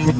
Say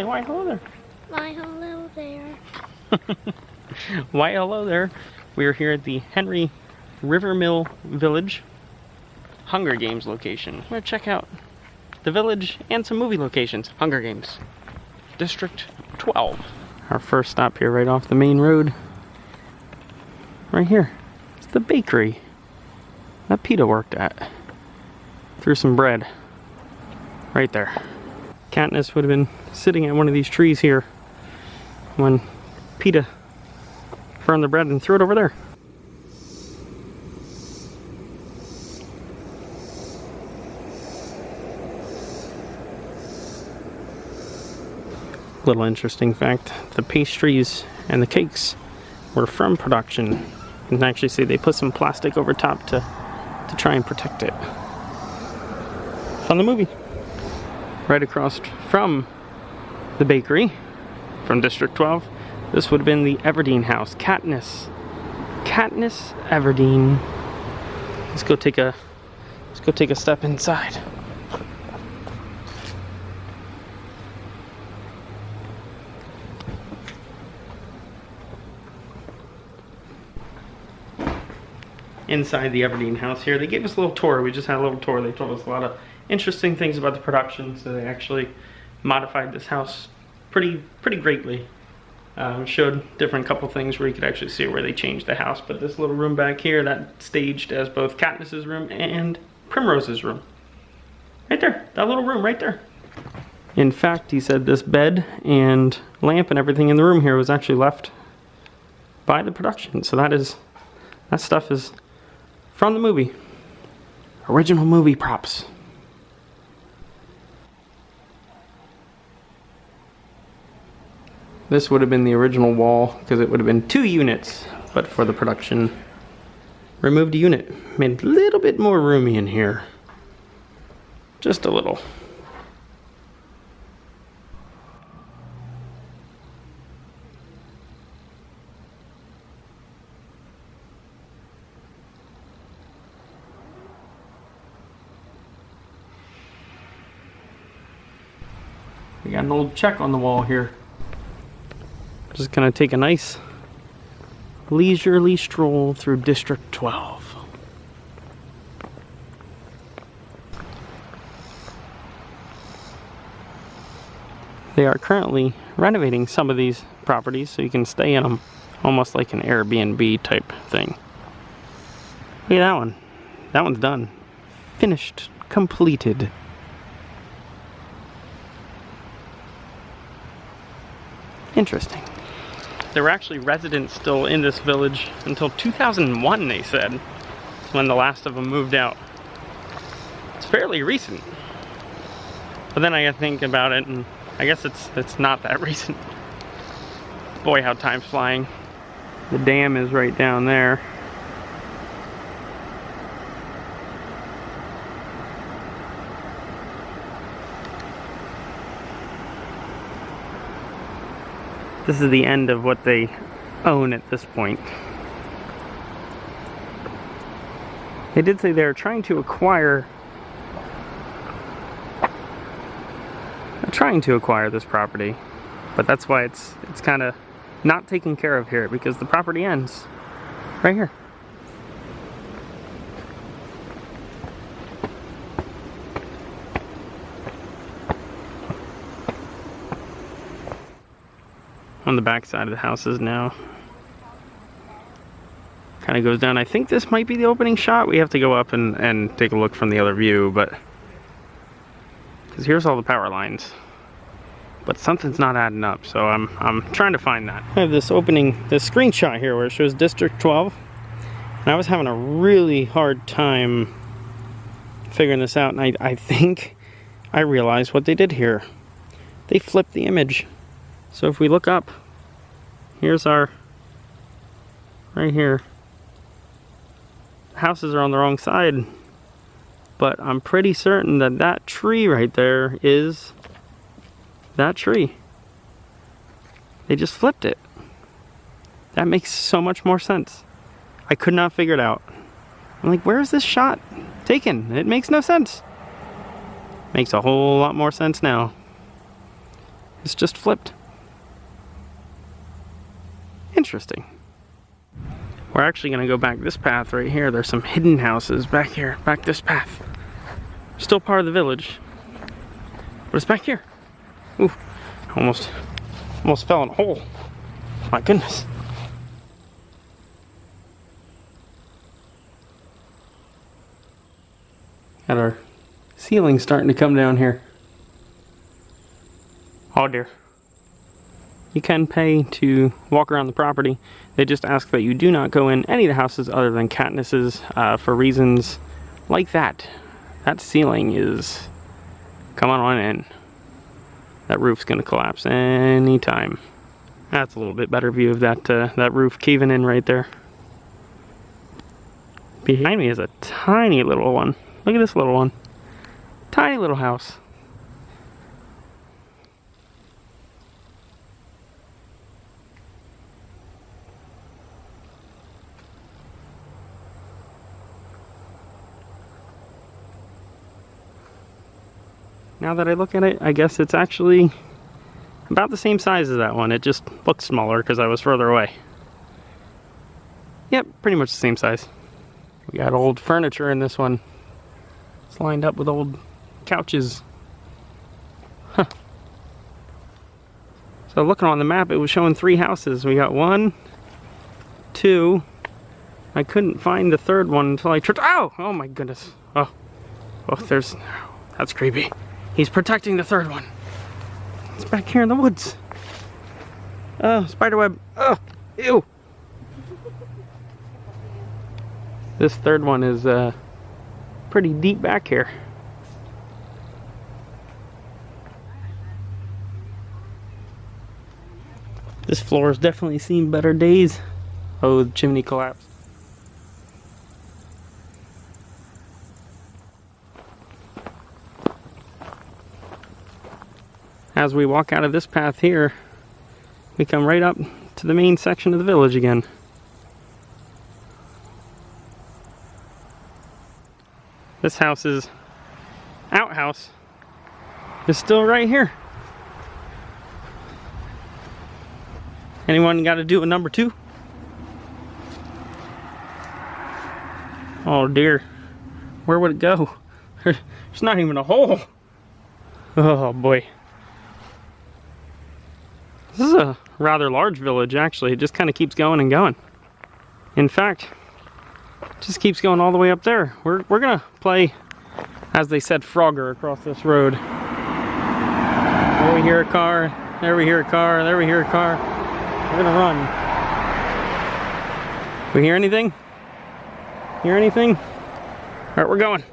why hello there. Why hello there. Why hello there. We are here at the Henry Rivermill Village Hunger Games location. We're gonna check out the village and some movie locations. Hunger Games. District 12. Our first stop here right off the main road. Right here. It's the bakery that PETA worked at. Threw some bread. Right there. Katniss would have been sitting at one of these trees here when PETA burned the bread and threw it over there. Little interesting fact, the pastries and the cakes were from production. You can actually see they put some plastic over top to try and protect it. From the movie. Right across from the bakery, from District 12, this would have been the Everdeen house. Katniss Everdeen. Let's go take a step inside. Inside the Everdeen house here. They gave us a little tour. We just had a little tour. They told us a lot of interesting things about the production. So they actually modified this house pretty greatly. Showed different couple things where you could actually see where they changed the house. But this little room back here, that staged as both Katniss's room and Primrose's room. Right there. That little room right there. In fact, he said this bed and lamp and everything in the room here was actually left by the production. So that stuff is from the movie. Original movie props. This would have been the original wall because it would have been 2 units, but for the production, removed a unit. Made a little bit more roomy in here. Just a little. We got an old check on the wall here. Just gonna take a nice leisurely stroll through District 12. They are currently renovating some of these properties so you can stay in them, almost like an Airbnb type thing. Look at that one. That one's done. Finished. Completed. Interesting. There were actually residents still in this village until 2001, they said, when the last of them moved out. It's fairly recent. But then I think about it, and I guess it's not that recent. Boy, how time's flying. The dam is right down there. This is the end of what they own at this point. They did say they're trying to acquire this property, but that's why it's kind of not taken care of here, because the property ends right here. On the back side of the houses now. Kind of goes down. I think this might be the opening shot. We have to go up and take a look from the other view, but because here's all the power lines. But something's not adding up, so I'm trying to find that. I have this screenshot here where it shows District 12. And I was having a really hard time figuring this out, and I think I realized what they did here. They flipped the image. So if we look up, here's our, right here. Houses are on the wrong side, but I'm pretty certain that that tree right there is that tree. They just flipped it. That makes so much more sense. I could not figure it out. I'm like, where is this shot taken? It makes no sense. Makes a whole lot more sense now. It's just flipped. Interesting. We're actually going to go back this path right here. There's some hidden houses back here, back this path. Still part of the village, but it's back here. Ooh, almost fell in a hole. My goodness. Got our ceiling starting to come down here. Oh dear. You can pay to walk around the property. They just ask that you do not go in any of the houses other than Katniss's for reasons like that. That ceiling is coming on in. That roof's gonna collapse anytime. That's a little bit better view of that roof caving in right there. Behind me is a tiny little one. Look at this little one. Tiny little house. Now that I look at it, I guess it's actually about the same size as that one. It just looked smaller because I was further away. Yep, pretty much the same size. We got old furniture in this one. It's lined up with old couches. Huh. So looking on the map, it was showing 3 houses. We got 1, 2. I couldn't find the third one until I tripped. Ow! Oh my goodness. Oh, that's creepy. He's protecting the third one. It's back here in the woods. Oh, spiderweb. Oh, ew. This third one is pretty deep back here. This floor has definitely seen better days. Oh, the chimney collapsed. As we walk out of this path here, we come right up to the main section of the village again. This house's outhouse is still right here. Anyone got to do a number 2? Oh dear. Where would it go? There's not even a hole. Oh boy. This is a rather large village, actually. It just kind of keeps going and going. In fact, it just keeps going all the way up there. We're gonna play, as they said, Frogger across this road. There we hear a car. There we hear a car. There we hear a car. We're gonna run. We hear anything? Hear anything? All right, we're going.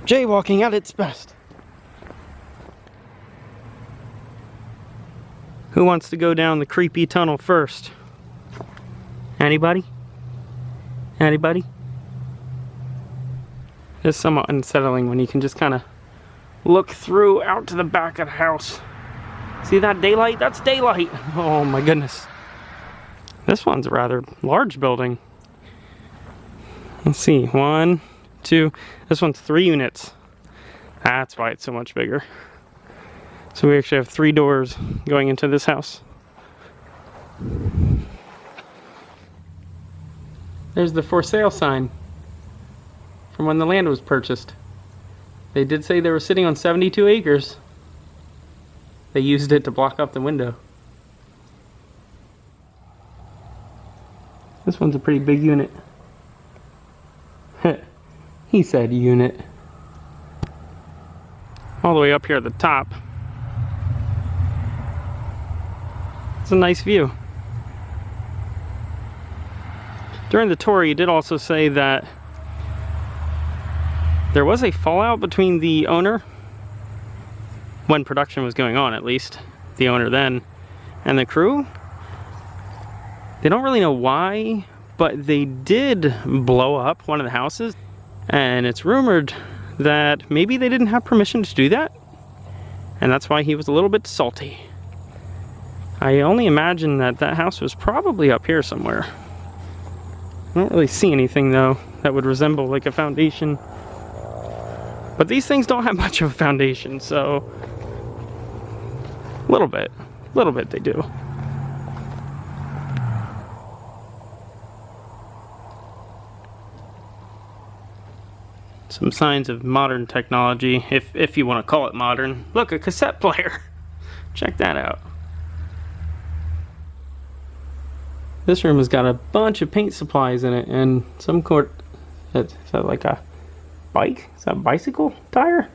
Jaywalking at its best. Who wants to go down the creepy tunnel first? Anybody? Anybody? It's somewhat unsettling when you can just kind of look through out to the back of the house. See that daylight? That's daylight! Oh my goodness. This one's a rather large building. Let's see, 1, 2, this one's 3 units. That's why it's so much bigger. So we actually have 3 doors going into this house. There's the for sale sign from when the land was purchased. They did say they were sitting on 72 acres. They used it to block up the window. This one's a pretty big unit. He said unit. All the way up here at the top. It's a nice view. During the tour, you did also say that there was a fallout between the owner, when production was going on at least, the owner then, and the crew. They don't really know why, but they did blow up one of the houses, and it's rumored that maybe they didn't have permission to do that, and that's why he was a little bit salty. I only imagine that that house was probably up here somewhere. I don't really see anything though that would resemble like a foundation. But these things don't have much of a foundation, so a little bit they do. Some signs of modern technology, if you want to call it modern. Look, a cassette player. Check that out. This room has got a bunch of paint supplies in it, and some is that like a bike? Is that a bicycle tire?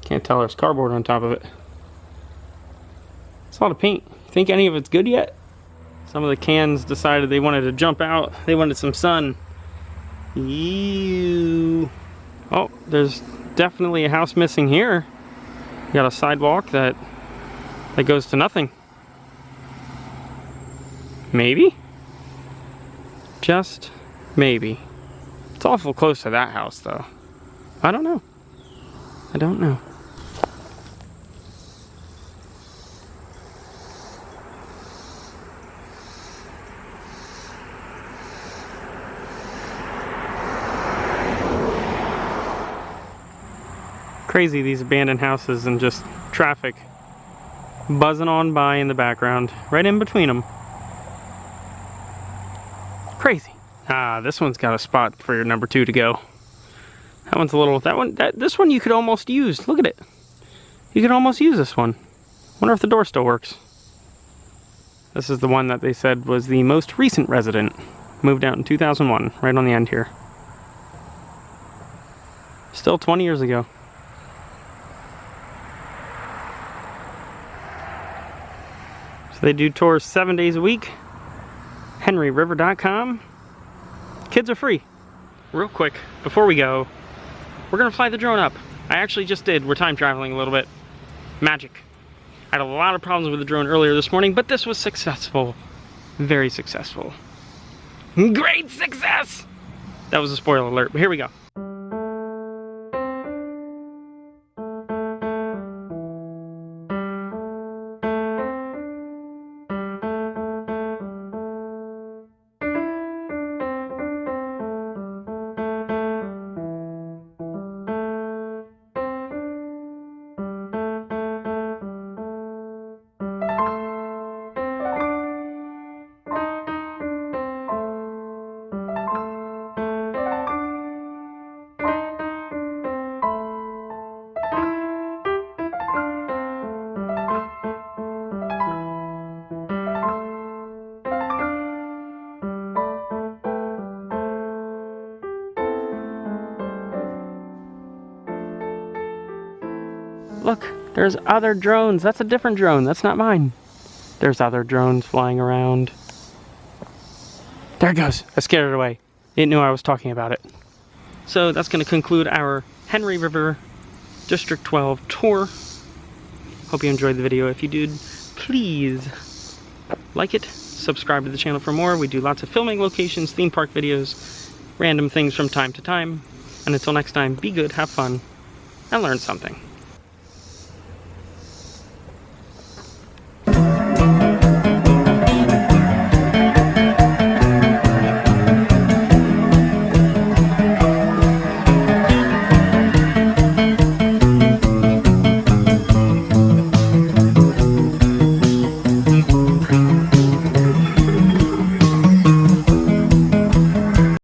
Can't tell, there's cardboard on top of it. It's a lot of paint. Think any of it's good yet? Some of the cans decided they wanted to jump out. They wanted some sun. Ew. Oh, there's definitely a house missing here. You got a sidewalk that goes to nothing. Maybe? Just maybe. It's awful close to that house though. I don't know. I don't know. Crazy, these abandoned houses and just traffic buzzing on by in the background, right in between them. Crazy. Ah, this one's got a spot for your number 2 to go. That one's a little, this one you could almost use. Look at it. You could almost use this one. Wonder if the door still works. This is the one that they said was the most recent resident. Moved out in 2001, right on the end here. Still 20 years ago. They do tours 7 days a week. HenryRiver.com. Kids are free. Real quick, before we go, we're gonna fly the drone up. I actually just did. We're time traveling a little bit. Magic. I had a lot of problems with the drone earlier this morning, but this was successful. Very successful. Great success! That was a spoiler alert, but here we go. Look, there's other drones. That's a different drone. That's not mine. There's other drones flying around. There it goes. I scared it away. It knew I was talking about it. So that's going to conclude our Henry River District 12 tour. Hope you enjoyed the video. If you did, please like it. Subscribe to the channel for more. We do lots of filming locations, theme park videos, random things from time to time. And until next time, be good, have fun, and learn something.